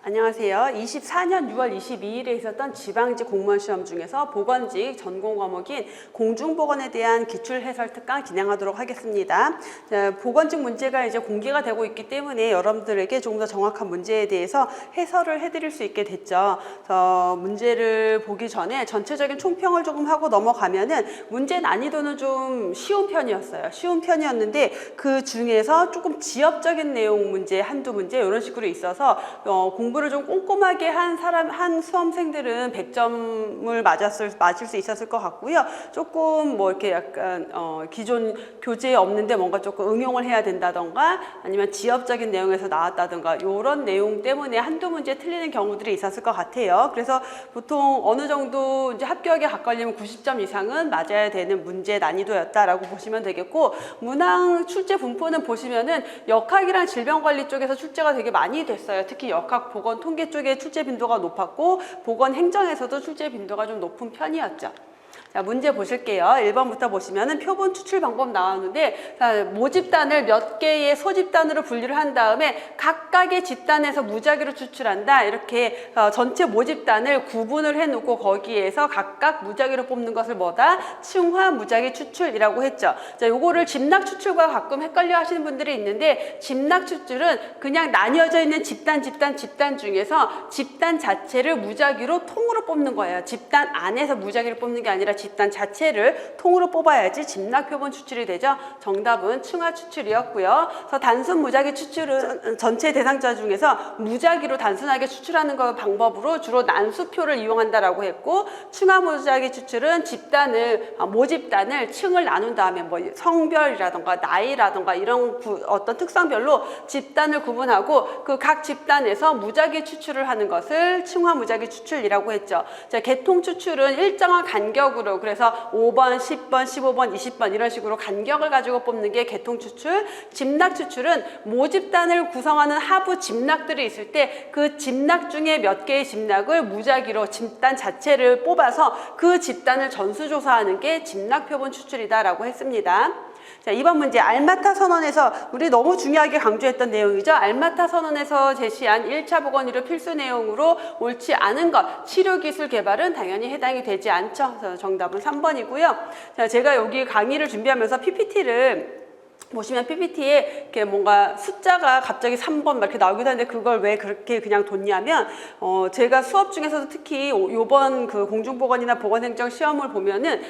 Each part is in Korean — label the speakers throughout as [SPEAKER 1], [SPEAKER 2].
[SPEAKER 1] 안녕하세요. 24년 6월 22일에 있었던 지방직 공무원 시험 중에서 보건직 전공 과목인 공중보건에 대한 기출해설 특강 진행하도록 하겠습니다. 보건직 문제가 이제 공개가 되고 있기 때문에 여러분들에게 조금 더 정확한 문제에 대해서 해설을 해드릴 수 있게 됐죠. 문제를 보기 전에 전체적인 총평을 조금 하고 넘어가면은 문제 난이도는 좀 쉬운 편이었어요. 쉬운 편이었는데 그 중에서 조금 지엽적인 내용 문제 한두 문제 이런 식으로 있어서 공부를 좀 꼼꼼하게 한 수험생들은 100점을 맞을 수 있었을 것 같고요. 조금 뭐 이렇게 약간 기존 교재에 없는데 뭔가 조금 응용을 해야 된다던가 아니면 지엽적인 내용에서 나왔다던가 이런 내용 때문에 한두 문제 틀리는 경우들이 있었을 것 같아요. 그래서 보통 어느 정도 이제 합격에 가까우려면 90점 이상은 맞아야 되는 문제 난이도였다라고 보시면 되겠고, 문항 출제 분포는 보시면은 역학이랑 질병관리 쪽에서 출제가 되게 많이 됐어요. 특히 역학 보건 통계 쪽에 출제 빈도가 높았고 보건 행정에서도 출제 빈도가 좀 높은 편이었죠. 자, 문제 보실게요. 1번부터 보시면은 표본 추출 방법 나왔는데, 모집단을 몇 개의 소집단으로 분류를 한 다음에 각각의 집단에서 무작위로 추출한다. 이렇게 전체 모집단을 구분을 해놓고 거기에서 각각 무작위로 뽑는 것을 뭐다? 층화 무작위 추출이라고 했죠. 자, 요거를 집락 추출과 가끔 헷갈려 하시는 분들이 있는데, 집락 추출은 그냥 나뉘어져 있는 집단 중에서 집단 자체를 무작위로 통으로 뽑는 거예요. 집단 안에서 무작위로 뽑는 게 아니라 집단 자체를 통으로 뽑아야지 집락 표본 추출이 되죠. 정답은 층화 추출이었고요. 그래서 단순 무작위 추출은 전체 대상자 중에서 무작위로 단순하게 추출하는 거 방법으로 주로 난수표를 이용한다라고 했고, 층화 무작위 추출은 모집단을 층을 나눈 다음에 뭐 성별이라던가 나이라던가 이런 어떤 특성별로 집단을 구분하고 그 각 집단에서 무작위 추출을 하는 것을 층화 무작위 추출이라고 했죠. 자, 계통 추출은 일정한 간격으로, 그래서 5번, 10번, 15번, 20번 이런 식으로 간격을 가지고 뽑는 게 계통 추출. 집락 추출은 모집단을 구성하는 하부 집락들이 있을 때 그 집락 중에 몇 개의 집락을 무작위로 집단 자체를 뽑아서 그 집단을 전수조사하는 게 집락 표본 추출이다라고 했습니다. 자, 2번 문제, 알마타 선언에서 우리 너무 중요하게 강조했던 내용이죠. 알마타 선언에서 제시한 1차 보건의료 필수 내용으로 옳지 않은 것, 치료기술 개발은 당연히 해당이 되지 않죠. 그래서 정답은 3번이고요. 자, 제가 여기 강의를 준비하면서 PPT를 보시면 PPT에 이렇게 뭔가 숫자가 갑자기 3번 막 이렇게 나오기도 하는데 그걸 왜 그렇게 그냥 뒀냐면, 제가 수업 중에서도 특히 요번 그 공중보건이나 보건행정 시험을 보면은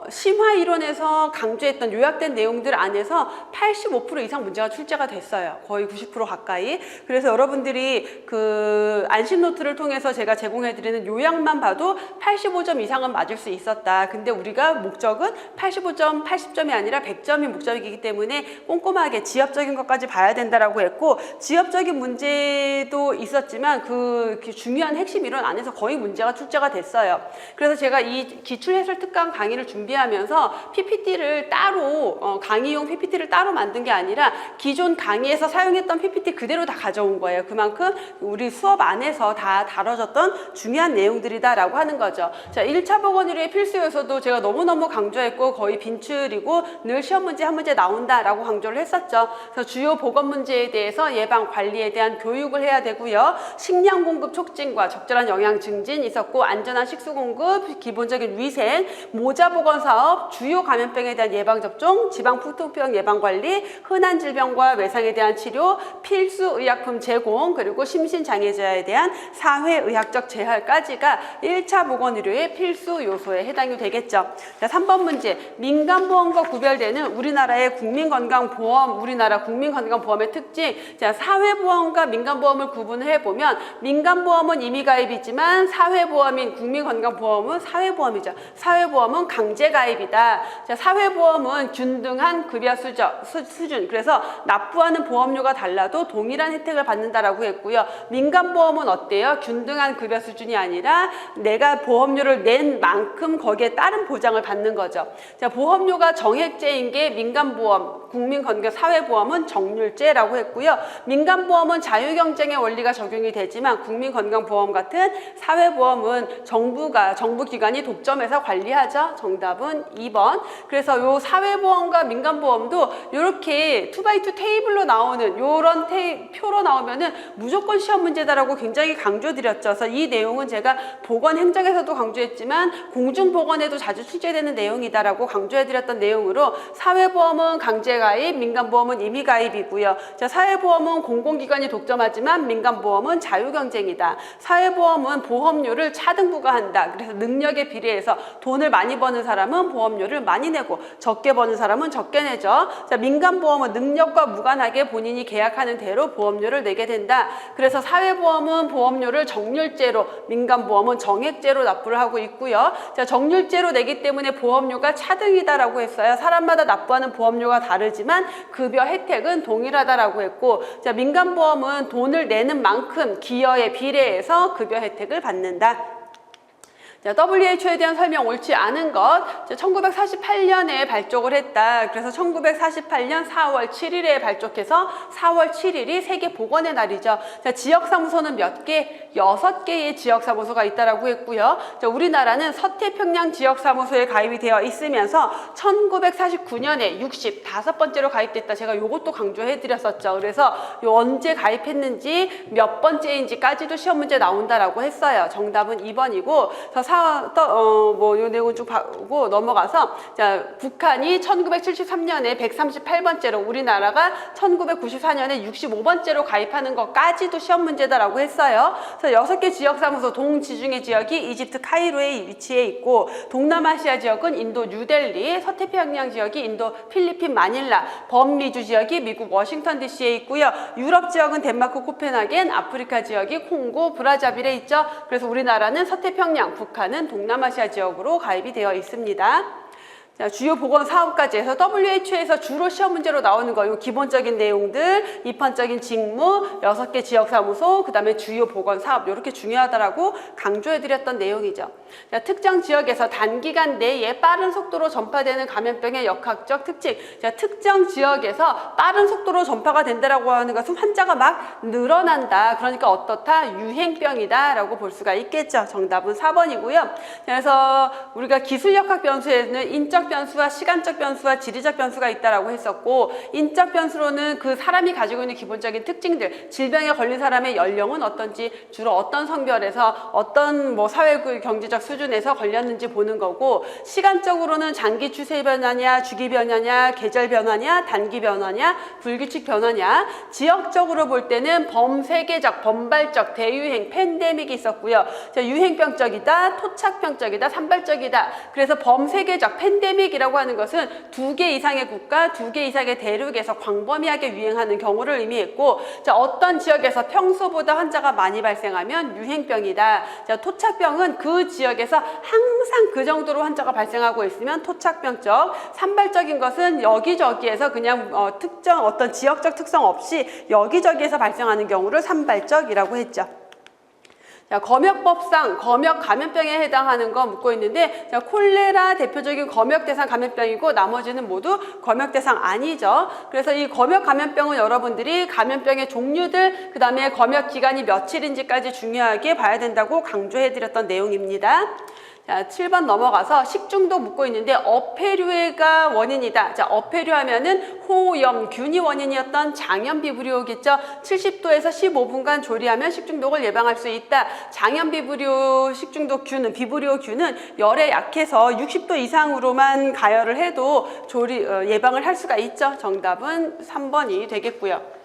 [SPEAKER 1] 심화 이론에서 강조했던 요약된 내용들 안에서 85% 이상 문제가 출제가 됐어요. 거의 90% 가까이. 그래서 여러분들이 그 안심 노트를 통해서 제가 제공해드리는 요약만 봐도 85점 이상은 맞을 수 있었다. 근데 우리가 목적은 85점, 80점이 아니라 100점이 목적이기 때문에 꼼꼼하게 지엽적인 것까지 봐야 된다라고 했고, 지엽적인 문제도 있었지만 그 중요한 핵심 이론 안에서 거의 문제가 출제가 됐어요. 그래서 제가 이 기출해설 특강 강의를 준비하면서 PPT를 따로 강의용 PPT를 따로 만든 게 아니라 기존 강의에서 사용했던 PPT 그대로 다 가져온 거예요. 그만큼 우리 수업 안에서 다 다뤄졌던 중요한 내용들이다라고 하는 거죠. 자, 1차 보건의료의 필수 요소도 제가 너무너무 강조했고 거의 빈출이고 늘 시험 문제 한 문제 나온다 라고 강조를 했었죠. 그래서 주요 보건 문제에 대해서 예방 관리에 대한 교육을 해야 되고요. 식량 공급 촉진과 적절한 영양 증진 있었고, 안전한 식수 공급, 기본적인 위생, 모자 보건 사업, 주요 감염병에 대한 예방 접종, 지방 풍토병 예방 관리, 흔한 질병과 외상에 대한 치료, 필수 의약품 제공, 그리고 심신 장애자에 대한 사회의학적 재활까지가 1차 보건 의료의 필수 요소에 해당이 되겠죠. 자, 3번 문제, 민간보험과 구별되는 우리나라의 국민건강보험, 우리나라 국민건강보험의 특징. 자, 사회보험과 민간보험을 구분해 보면 민간보험은 임의가입이지만 사회보험인 국민건강보험은 사회보험이죠. 사회보험은 강제가입이다. 자, 사회보험은 균등한 급여 수준, 그래서 납부하는 보험료가 달라도 동일한 혜택을 받는다라고 했고요. 민간보험은 어때요? 균등한 급여 수준이 아니라 내가 보험료를 낸 만큼 거기에 따른 보장을 받는 거죠. 자, 보험료가 정액제인 게 민간보험, 민간보험, 국민건강 사회보험은 정률제라고 했고요. 민간보험은 자유경쟁의 원리가 적용이 되지만 국민건강보험 같은 사회보험은 정부기관이 독점해서 관리하죠. 정답은 2번. 그래서 요 사회보험과 민간보험도 이렇게 2x2 테이블로 나오는 요런 표로 나오면은 무조건 시험 문제다라고 굉장히 강조드렸죠. 그래서 이 내용은 제가 보건행정에서도 강조했지만 공중보건에도 자주 출제되는 내용이다라고 강조해드렸던 내용으로 사회보험은 강제가입, 민간보험은 임의가입이고요. 자, 사회보험은 공공기관이 독점하지만 민간보험은 자유경쟁이다. 사회보험은 보험료를 차등 부과한다. 그래서 능력에 비례해서 돈을 많이 버는 사람은 보험료를 많이 내고 적게 버는 사람은 적게 내죠. 자, 민간보험은 능력과 무관하게 본인이 계약하는 대로 보험료를 내게 된다. 그래서 사회보험은 보험료를 정률제로, 민간보험은 정액제로 납부를 하고 있고요. 자, 정률제로 내기 때문에 보험료가 차등이다라고 했어요. 사람마다 납부하는 보험료가 다르지만 급여 혜택은 동일하다라고 했고, 자, 민간보험은 돈을 내는 만큼 기여에 비례해서 급여 혜택을 받는다. 자, WHO에 대한 설명 옳지 않은 것. 1948년에 발족을 했다. 그래서 1948년 4월 7일에 발족해서 4월 7일이 세계보건의 날이죠. 자, 지역사무소는 몇 개? 6개의 지역사무소가 있다라고 했고요. 자, 우리나라는 서태평양 지역사무소에 가입이 되어 있으면서 1949년에 65번째로 가입됐다. 제가 요것도 강조해드렸었죠. 그래서 요 언제 가입했는지 몇 번째인지까지도 시험 문제 나온다라고 했어요. 정답은 2번이고, 요 내용 쭉 보고 넘어가서, 자, 북한이 1973년에 138번째로, 우리나라가 1994년에 65번째로 가입하는 것까지도 시험 문제다라고 했어요. 그래서 6개 지역사무소, 동지중해 지역이 이집트 카이로에 위치해 있고, 동남아시아 지역은 인도 뉴델리, 서태평양 지역이 인도 필리핀 마닐라, 범미주 지역이 미국 워싱턴 DC에 있고요. 유럽 지역은 덴마크 코펜하겐, 아프리카 지역이 콩고 브라자빌에 있죠. 그래서 우리나라는 서태평양, 북한은 동남아시아 지역으로 가입이 되어 있습니다. 자, 주요 보건 사업까지 해서 WHO에서 주로 시험 문제로 나오는 거, 요 기본적인 내용들, 입헌적인 직무, 6개 지역사무소, 그 다음에 주요 보건 사업, 요렇게 중요하다라고 강조해드렸던 내용이죠. 자, 특정 지역에서 단기간 내에 빠른 속도로 전파되는 감염병의 역학적 특징. 자, 특정 지역에서 빠른 속도로 전파가 된다라고 하는 것은 환자가 막 늘어난다. 그러니까 어떻다? 유행병이다라고 볼 수가 있겠죠. 정답은 4번이고요. 그래서 우리가 기술역학 변수에는 인적 변수와 시간적 변수와 지리적 변수가 있다라고 했었고, 인적 변수로는 그 사람이 가지고 있는 기본적인 특징들, 질병에 걸린 사람의 연령은 어떤지, 주로 어떤 성별에서 어떤 사회 경제적 수준에서 걸렸는지 보는 거고, 시간적으로는 장기 추세 변화냐, 주기 변화냐, 계절 변화냐, 단기 변화냐, 불규칙 변화냐, 지역적으로 볼 때는 범세계적, 범발적, 대유행, 팬데믹이 있었고요. 자, 유행병적이다, 토착병적이다, 산발적이다. 그래서 범세계적, 팬데믹이라고 하는 것은 2개 이상의 국가, 2개 이상의 대륙에서 광범위하게 유행하는 경우를 의미했고, 자, 어떤 지역에서 평소보다 환자가 많이 발생하면 유행병이다. 자, 토착병은 그 지역에서 항상 그 정도로 환자가 발생하고 있으면 토착병적, 산발적인 것은 여기저기에서 그냥 특정 어떤 지역적 특성 없이 여기저기에서 발생하는 경우를 산발적이라고 했죠. 자, 검역법상 검역 감염병에 해당하는 거 묻고 있는데, 자, 콜레라 대표적인 검역 대상 감염병이고 나머지는 모두 검역 대상 아니죠. 그래서 이 검역 감염병은 여러분들이 감염병의 종류들, 그 다음에 검역 기간이 며칠인지까지 중요하게 봐야 된다고 강조해 드렸던 내용입니다. 자, 7번 넘어가서 식중독 묻고 있는데 어패류가 원인이다. 자, 어패류 하면은 호염균이 원인이었던 장염비브리오겠죠. 70도에서 15분간 조리하면 식중독을 예방할 수 있다. 장염비브리오 식중독균은, 비브리오균은 열에 약해서 60도 이상으로만 가열을 해도 예방을 할 수가 있죠. 정답은 3번이 되겠고요.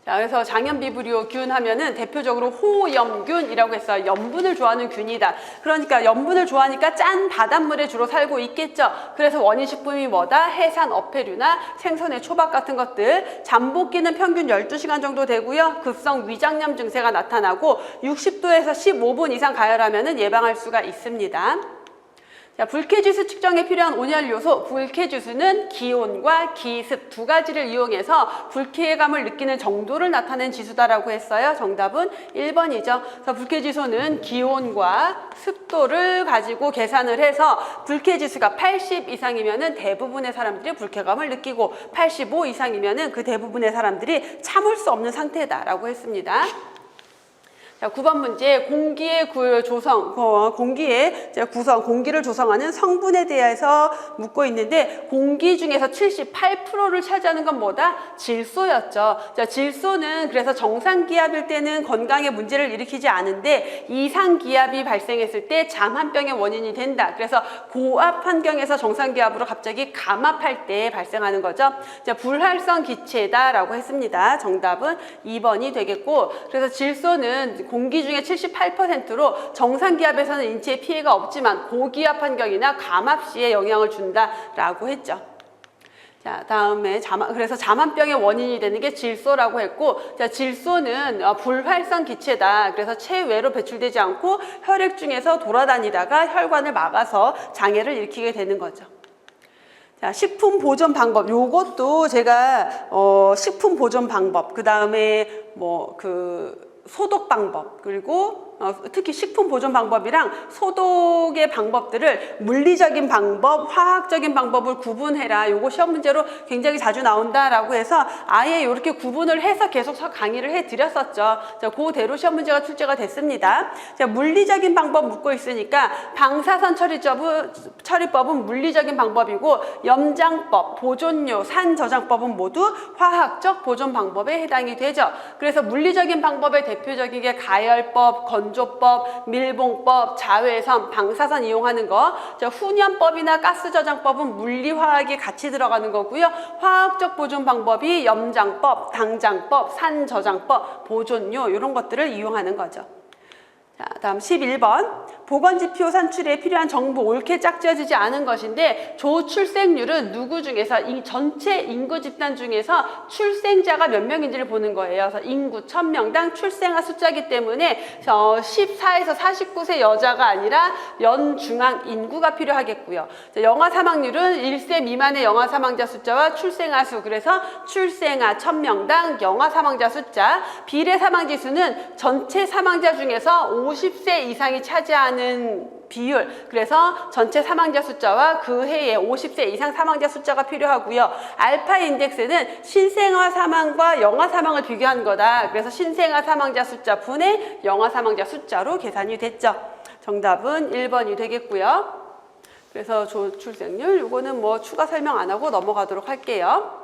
[SPEAKER 1] 자, 그래서 장염비브리오균 하면은 대표적으로 호염균이라고 했어요. 염분을 좋아하는 균이다. 그러니까 염분을 좋아하니까 짠 바닷물에 주로 살고 있겠죠. 그래서 원인식품이 뭐다? 해산 어패류나 생선의 초밥 같은 것들. 잠복기는 평균 12시간 정도 되고요. 급성 위장염 증세가 나타나고 60도에서 15분 이상 가열하면은 예방할 수가 있습니다. 자, 불쾌지수 측정에 필요한 온열 요소, 불쾌지수는 기온과 기습 두 가지를 이용해서 불쾌감을 느끼는 정도를 나타낸 지수다라고 했어요. 정답은 1번이죠. 그래서 불쾌지수는 기온과 습도를 가지고 계산을 해서 불쾌지수가 80 이상이면은 대부분의 사람들이 불쾌감을 느끼고 85 이상이면은 그 대부분의 사람들이 참을 수 없는 상태다라고 했습니다. 자, 9번 문제, 공기의 공기를 조성하는 성분에 대해서 묻고 있는데, 공기 중에서 78%를 차지하는 건 뭐다? 질소였죠. 자, 질소는 그래서 정상기압일 때는 건강에 문제를 일으키지 않은데, 이상기압이 발생했을 때 잠한병의 원인이 된다. 그래서 고압 환경에서 정상기압으로 갑자기 감압할 때 발생하는 거죠. 자, 불활성 기체다라고 했습니다. 정답은 2번이 되겠고, 그래서 질소는 공기 중에 78%로 정상기압에서는 인체에 피해가 없지만 고기압 환경이나 감압 시에 영향을 준다라고 했죠. 자, 다음에 그래서 잠한병의 원인이 되는 게 질소라고 했고, 자, 질소는 불활성 기체다. 그래서 체외로 배출되지 않고 혈액 중에서 돌아다니다가 혈관을 막아서 장애를 일으키게 되는 거죠. 자, 식품 보존 방법. 요것도 제가 식품 보존 방법, 그다음에 소독 방법, 그리고 특히 식품 보존 방법이랑 소독의 방법들을 물리적인 방법, 화학적인 방법을 구분해라. 요거 시험 문제로 굉장히 자주 나온다라고 해서 아예 이렇게 구분을 해서 계속 강의를 해드렸었죠. 자, 그대로 시험 문제가 출제가 됐습니다. 자, 물리적인 방법 묻고 있으니까 방사선 처리법은 물리적인 방법이고, 염장법, 보존료, 산저장법은 모두 화학적 보존 방법에 해당이 되죠. 그래서 물리적인 방법의 대표적인 게 가열법, 건조법, 밀봉법, 자외선, 방사선 이용하는 거. 자, 훈연법이나 가스저장법은 물리화학이 같이 들어가는 거고요. 화학적 보존 방법이 염장법, 당장법, 산저장법, 보존료 이런 것들을 이용하는 거죠. 자, 다음 11번. 보건지표 산출에 필요한 정보 옳게 짝지어지지 않은 것인데, 조출생률은 누구 중에서 전체 인구 집단 중에서 출생자가 몇 명인지를 보는 거예요. 그래서 인구 1000명당 출생아 숫자이기 때문에 14에서 49세 여자가 아니라 연중앙 인구가 필요하겠고요. 자, 영아 사망률은 1세 미만의 영아 사망자 숫자와 출생아 수, 그래서 출생아 1000명당 영아 사망자 숫자. 비례 사망 지수는 전체 사망자 중에서 50세 이상이 차지하는 비율, 그래서 전체 사망자 숫자와 그 해에 50세 이상 사망자 숫자가 필요하고요. 알파 인덱스는 신생아 사망과 영아 사망을 비교한 거다. 그래서 신생아 사망자 숫자 분의 영아 사망자 숫자로 계산이 됐죠. 정답은 1번이 되겠고요. 그래서 조출생률, 이거는 추가 설명 안 하고 넘어가도록 할게요.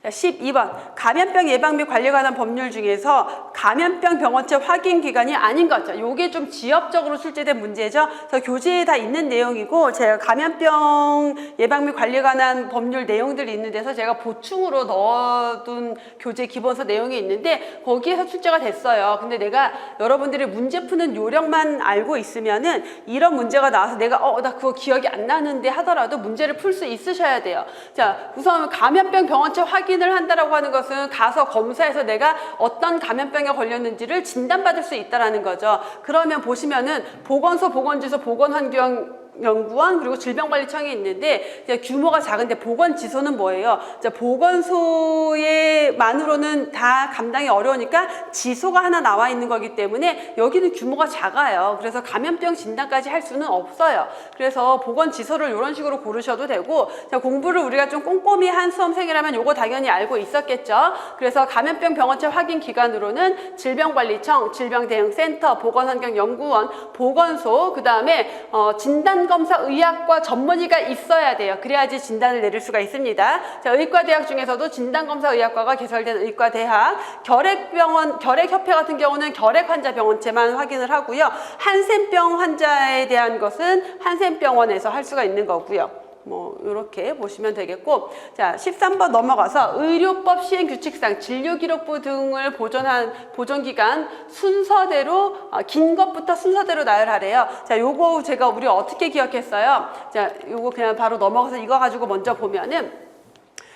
[SPEAKER 1] 12번. 감염병 예방 및 관리에 관한 법률 중에서 감염병 병원체 확인 기관이 아닌 것. 요게 좀 지역적으로 출제된 문제죠. 그래서 교재에 다 있는 내용이고, 제가 감염병 예방 및 관리에 관한 법률 내용들이 있는 데서 제가 보충으로 넣어둔 교재 기본서 내용이 있는데, 거기에서 출제가 됐어요. 근데 내가 여러분들이 문제 푸는 요령만 알고 있으면은 이런 문제가 나와서 내가 나 그거 기억이 안 나는데 하더라도 문제를 풀 수 있으셔야 돼요. 자, 우선 감염병 병원체 확인을 한다라고 하는 것은 가서 검사해서 내가 어떤 감염병에 걸렸는지를 진단받을 수 있다라는 거죠. 그러면 보시면은 보건소, 보건지소, 보건환경연구원, 그리고 질병관리청이 있는데, 규모가 작은데 보건지소는 뭐예요? 보건소에만으로는 다 감당이 어려우니까 지소가 하나 나와 있는 거기 때문에 여기는 규모가 작아요. 그래서 감염병 진단까지 할 수는 없어요. 그래서 보건지소를 이런 식으로 고르셔도 되고, 공부를 우리가 좀 꼼꼼히 한 수험생이라면 요거 당연히 알고 있었겠죠. 그래서 감염병 병원체 확인 기관으로는 질병관리청, 질병대응센터, 보건환경연구원, 보건소, 그 다음에 진단검사의학과 전문의가 있어야 돼요. 그래야지 진단을 내릴 수가 있습니다. 자, 의과대학 중에서도 진단검사의학과가 개설된 의과대학, 결핵협회 같은 경우는 결핵환자 병원체만 확인을 하고요. 한센병 환자에 대한 것은 한센병원에서 할 수가 있는 거고요. 이렇게 보시면 되겠고, 자, 13번 넘어가서 의료법 시행규칙상 진료기록부 등을 보존한 보존기간 순서대로, 긴 것부터 순서대로 나열하래요. 자, 요거 우리 어떻게 기억했어요? 자, 요거 그냥 바로 넘어가서 이거 가지고 먼저 보면은,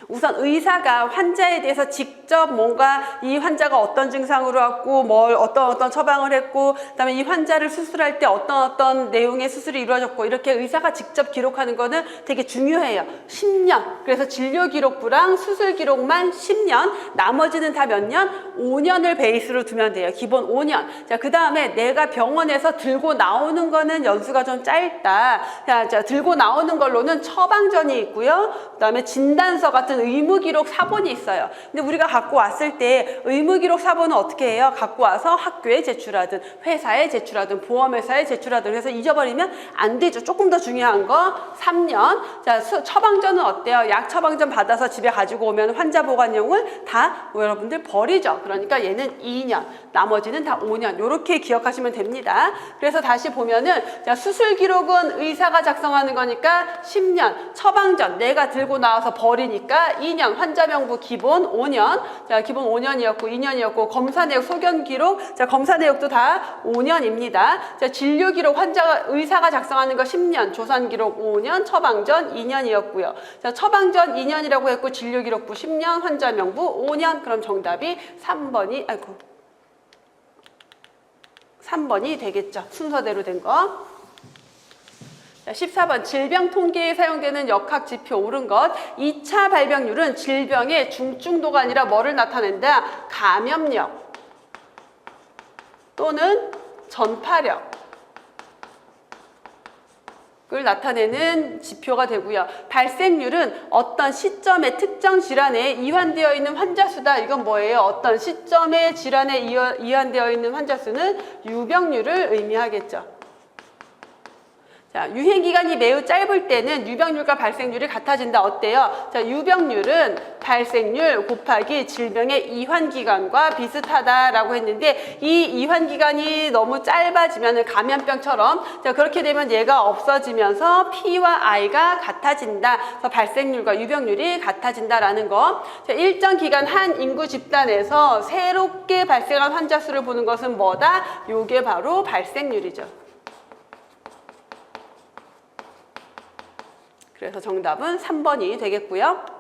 [SPEAKER 1] 우선 의사가 환자에 대해서 직접 뭔가 이 환자가 어떤 증상으로 왔고 뭘 어떤 처방을 했고 그다음에 이 환자를 수술할 때 어떤 내용의 수술이 이루어졌고 이렇게 의사가 직접 기록하는 거는 되게 중요해요. 10년. 그래서 진료기록부랑 수술기록만 10년, 나머지는 다 몇 년? 5년을 베이스로 두면 돼요. 기본 5년. 자, 그 다음에 내가 병원에서 들고 나오는 거는 연수가 좀 짧다. 자, 들고 나오는 걸로는 처방전이 있고요. 그 다음에 진단서 같은 의무기록 사본이 있어요. 근데 우리가 갖고 왔을 때 의무기록 사본은 어떻게 해요? 갖고 와서 학교에 제출하든 회사에 제출하든 보험회사에 제출하든 해서 잊어버리면 안 되죠. 조금 더 중요한 거 3년. 자, 처방전은 어때요? 약 처방전 받아서 집에 가지고 오면 환자 보관용을 다 여러분들 버리죠. 그러니까 얘는 2년, 나머지는 다 5년. 이렇게 기억하시면 됩니다. 그래서 다시 보면은 자, 수술 기록은 의사가 작성하는 거니까 10년, 처방전 내가 들고 나와서 버리니까 2년, 환자 명부 기본 5년, 자, 기본 5년이었고 2년이었고 검사 내역, 소견 기록, 자, 검사 내역도 다 5년입니다. 자, 진료 기록 의사가 작성하는 거 10년, 조산 기록 5년, 처방전 2년이었고요. 자, 처방전 2년이라고 했고 진료 기록부 10년, 환자 명부 5년. 그럼 정답이 3번이 되겠죠. 순서대로 된 거. 자, 14번 질병 통계에 사용되는 역학 지표 옳은 것. 2차 발병률은 질병의 중증도가 아니라 뭐를 나타낸다? 감염력 또는 전파력 을 나타내는 지표가 되고요. 발생률은 어떤 시점의 특정 질환에 이완되어 있는 환자 수다. 이건 뭐예요? 어떤 시점의 질환에 이완되어 있는 환자 수는 유병률을 의미하겠죠. 자, 유행기간이 매우 짧을 때는 유병률과 발생률이 같아진다. 어때요? 자, 유병률은 발생률 곱하기 질병의 이환기간과 비슷하다라고 했는데 이 이환기간이 너무 짧아지면 감염병처럼 자, 그렇게 되면 얘가 없어지면서 P와 I가 같아진다. 그래서 발생률과 유병률이 같아진다라는 거. 자, 일정 기간 한 인구 집단에서 새롭게 발생한 환자 수를 보는 것은 뭐다? 요게 바로 발생률이죠. 그래서 정답은 3번이 되겠고요.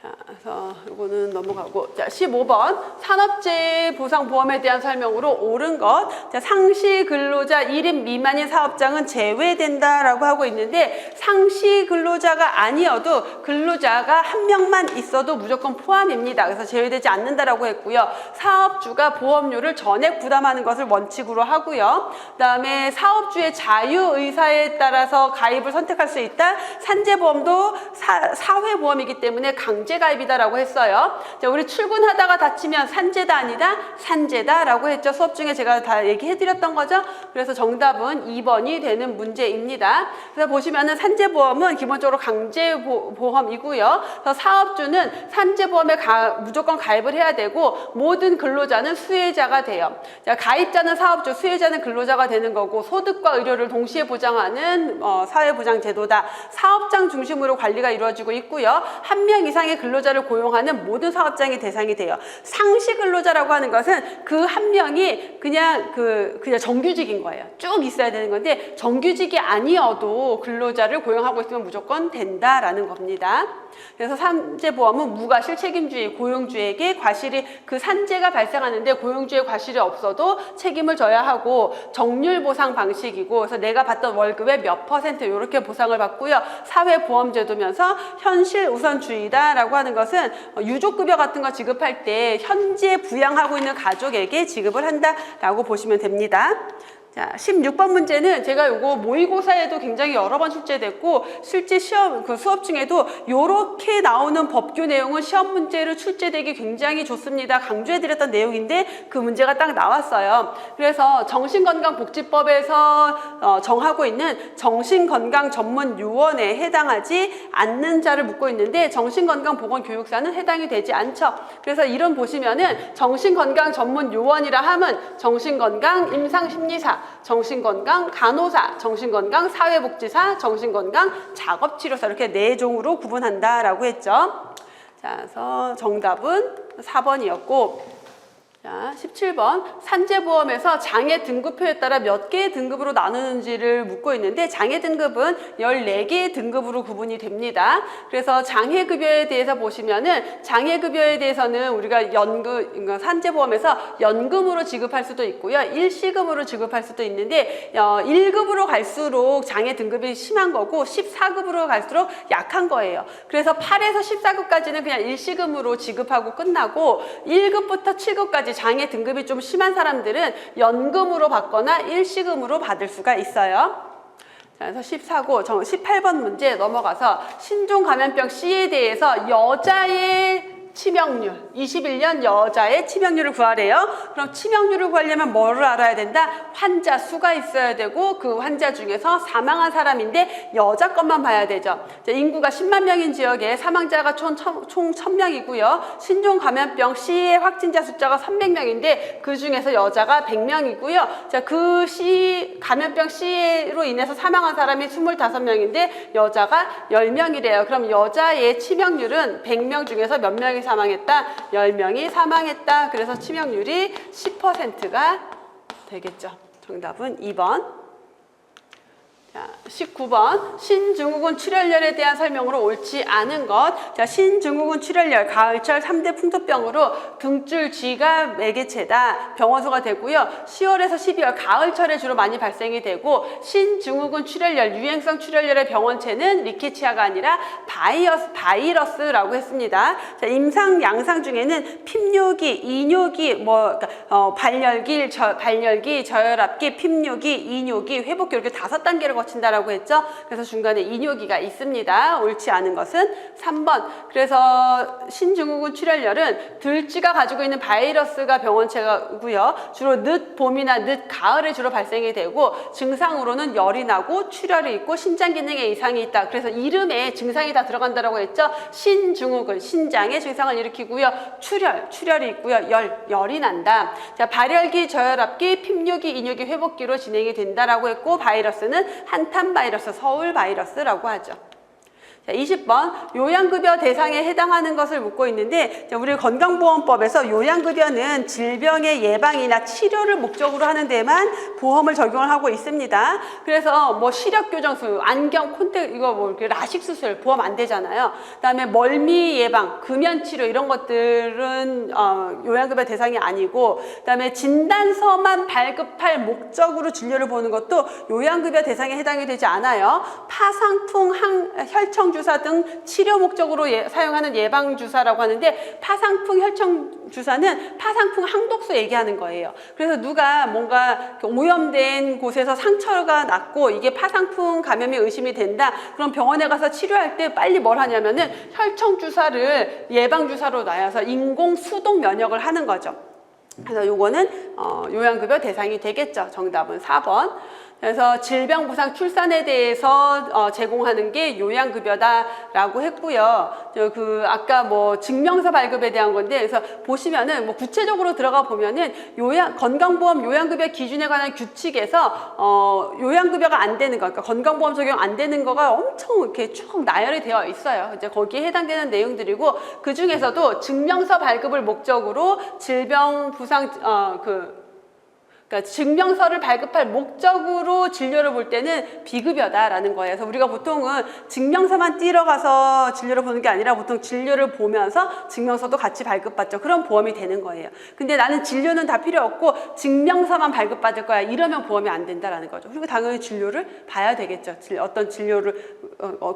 [SPEAKER 1] 자, 그래서 이거는 넘어가고. 자, 15번. 산업재해 보상보험에 대한 설명으로 옳은 것. 자, 상시 근로자 1인 미만인 사업장은 제외된다라고 하고 있는데 상시 근로자가 아니어도 근로자가 한 명만 있어도 무조건 포함입니다. 그래서 제외되지 않는다라고 했고요. 사업주가 보험료를 전액 부담하는 것을 원칙으로 하고요. 그다음에 사업주의 자유의사에 따라서 가입을 선택할 수 있다. 산재보험도 사회보험이기 때문에 강제 가입이다라고 했어요. 자, 우리 출근하다가 다치면 산재다 아니다? 산재다라고 했죠. 수업 중에 제가 다 얘기해드렸던 거죠. 그래서 정답은 2번이 되는 문제입니다. 그래서 보시면은 산재보험은 기본적으로 강제보험이고요. 그래서 사업주는 산재보험에 무조건 가입을 해야 되고 모든 근로자는 수혜자가 돼요. 자, 가입자는 사업주, 수혜자는 근로자가 되는 거고 소득과 의료를 동시에 보장하는 사회보장제도다. 사업장 중심으로 관리가 이루어지고 있고요. 한 명 이상의 근로자를 고용하는 모든 사업장이 대상이 돼요. 상시 근로자라고 하는 것은 그 한 명이 그냥 정규직인 거예요. 쭉 있어야 되는 건데 정규직이 아니어도 근로자를 고용하고 있으면 무조건 된다라는 겁니다. 그래서 산재보험은 무과실 책임주의, 고용주에게 과실이 그 산재가 발생하는데 고용주의 과실이 없어도 책임을 져야 하고 정률 보상 방식이고 그래서 내가 받던 월급의 몇 % 이렇게 보상을 받고요. 사회보험제도면서 현실 우선주의다라고 하는 것은 유족급여 같은 거 지급할 때 현재 부양하고 있는 가족에게 지급을 한다라고 보시면 됩니다. 자, 16번 문제는 제가 요거 모의고사에도 굉장히 여러 번 출제됐고 실제 시험 수업 중에도 요렇게 나오는 법규 내용은 시험 문제로 출제되기 굉장히 좋습니다. 강조해드렸던 내용인데 그 문제가 딱 나왔어요. 그래서 정신건강복지법에서 정하고 있는 정신건강전문요원에 해당하지 않는 자를 묻고 있는데 정신건강보건교육사는 해당이 되지 않죠. 그래서 이런 보시면은 정신건강전문요원이라 하면 정신건강 임상심리사, 정신건강 간호사, 정신건강 사회복지사, 정신건강 작업치료사 이렇게 4종으로 구분한다라고 했죠. 자, 그래서 정답은 4번이었고 자, 17번 산재보험에서 장애 등급표에 따라 몇 개의 등급으로 나누는지를 묻고 있는데 장애 등급은 14개의 등급으로 구분이 됩니다. 그래서 장애급여에 대해서 보시면은 장애급여에 대해서는 우리가 산재보험에서 연금으로 지급할 수도 있고요. 일시금으로 지급할 수도 있는데 1급으로 갈수록 장애 등급이 심한 거고 14급으로 갈수록 약한 거예요. 그래서 8에서 14급까지는 그냥 일시금으로 지급하고 끝나고 1급부터 7급까지 장애 등급이 좀 심한 사람들은 연금으로 받거나 일시금으로 받을 수가 있어요. 그래서 18번 문제 넘어가서 신종 감염병 C에 대해서 여자의 치명률, 21년 여자의 치명률을 구하래요. 그럼 치명률을 구하려면 뭐를 알아야 된다? 환자 수가 있어야 되고 그 환자 중에서 사망한 사람인데 여자 것만 봐야 되죠. 인구가 10만 명인 지역에 사망자가 총 1000명이고요. 신종 감염병 C의 확진자 숫자가 300명인데 그 중에서 여자가 100명이고요. 자, 그 감염병 C로 인해서 사망한 사람이 25명인데 여자가 10명이래요. 그럼 여자의 치명률은 100명 중에서 몇 명이 사망했다? 10명이 사망했다. 그래서 치명률이 10%가 되겠죠. 정답은 2번. 자, 19번 신증후군 출혈열에 대한 설명으로 옳지 않은 것. 자, 신증후군 출혈열, 가을철 3대 풍토병으로 등줄 쥐가 매개체다. 병원소가 되고요. 10월에서 12월 가을철에 주로 많이 발생이 되고 신증후군 출혈열, 유행성 출혈열의 병원체는 리케치아가 아니라 바이러스라고 했습니다. 자, 임상 양상 중에는 핍뇨기, 이뇨기, 발열기, 저혈압기, 핍뇨기, 이뇨기, 회복기 이렇게 5단계를 거친다라고 했죠. 그래서 중간에 이뇨기가 있습니다. 옳지 않은 것은 3번. 그래서 신증후군 출혈열은 들쥐가 가지고 있는 바이러스가 병원체고요. 주로 늦 봄이나 늦 가을에 주로 발생이 되고 증상으로는 열이 나고 출혈이 있고 신장 기능에 이상이 있다. 그래서 이름에 증상이 다 들어간다라고 했죠. 신증후군, 신장의 증상을 일으키고요. 출혈이 있고요. 열이 난다. 자, 발열기, 저혈압기, 핍뇨기, 이뇨기, 회복기로 진행이 된다라고 했고 바이러스는 한탄 바이러스, 서울 바이러스라고 하죠. 자, 20번 요양급여 대상에 해당하는 것을 묻고 있는데 우리 건강보험법에서 요양급여는 질병의 예방이나 치료를 목적으로 하는 데만 보험을 적용을 하고 있습니다. 그래서 시력교정수, 안경, 콘택 이거 라식 수술 보험 안 되잖아요. 그다음에 멀미 예방, 금연치료 이런 것들은 요양급여 대상이 아니고 그다음에 진단서만 발급할 목적으로 진료를 보는 것도 요양급여 대상에 해당이 되지 않아요. 파상풍, 혈청 주사 등 치료 목적으로 사용하는 예방주사라고 하는데 파상풍 혈청주사는 파상풍 항독소 얘기하는 거예요. 그래서 누가 뭔가 오염된 곳에서 상처가 났고 이게 파상풍 감염이 의심이 된다. 그럼 병원에 가서 치료할 때 빨리 뭘 하냐면은 혈청주사를 예방주사로 놔서 인공 수동 면역을 하는 거죠. 그래서 요거는 요양급여 대상이 되겠죠. 정답은 4번. 그래서 질병부상 출산에 대해서 제공하는 게 요양급여다라고 했고요. 아까 증명서 발급에 대한 건데, 그래서 보시면은 구체적으로 들어가 보면은 건강보험 요양급여 기준에 관한 규칙에서 요양급여가 안 되는 거, 그러니까 건강보험 적용 안 되는 거가 엄청 이렇게 쭉 나열이 되어 있어요. 이제 거기에 해당되는 내용들이고 그 중에서도 증명서 발급을 목적으로 질병부상 그러니까 증명서를 발급할 목적으로 진료를 볼 때는 비급여다라는 거예요. 그래서 우리가 보통은 증명서만 띄러 가서 진료를 보는 게 아니라 보통 진료를 보면서 증명서도 같이 발급받죠. 그럼 보험이 되는 거예요. 근데 나는 진료는 다 필요 없고 증명서만 발급받을 거야. 이러면 보험이 안 된다라는 거죠. 그리고 당연히 진료를 봐야 되겠죠. 어떤 진료를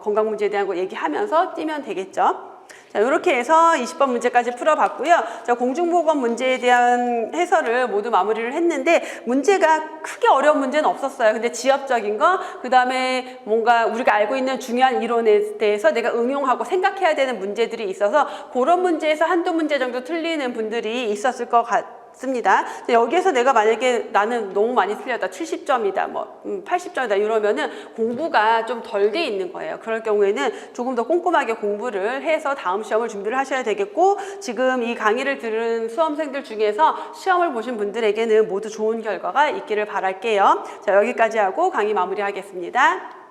[SPEAKER 1] 건강 문제에 대한 거 얘기하면서 띄면 되겠죠. 자, 이렇게 해서 20번 문제까지 풀어봤고요. 자, 공중보건 문제에 대한 해설을 모두 마무리를 했는데 문제가 크게 어려운 문제는 없었어요. 근데 지엽적인 거, 그 다음에 뭔가 우리가 알고 있는 중요한 이론에 대해서 내가 응용하고 생각해야 되는 문제들이 있어서 그런 문제에서 한두 문제 정도 틀리는 분들이 있었을 것 같습니다. 여기에서 내가 만약에 나는 너무 많이 틀렸다, 70점이다, 80점이다 이러면은 공부가 좀 덜 돼 있는 거예요. 그럴 경우에는 조금 더 꼼꼼하게 공부를 해서 다음 시험을 준비를 하셔야 되겠고, 지금 이 강의를 들은 수험생들 중에서 시험을 보신 분들에게는 모두 좋은 결과가 있기를 바랄게요. 자, 여기까지 하고 강의 마무리하겠습니다.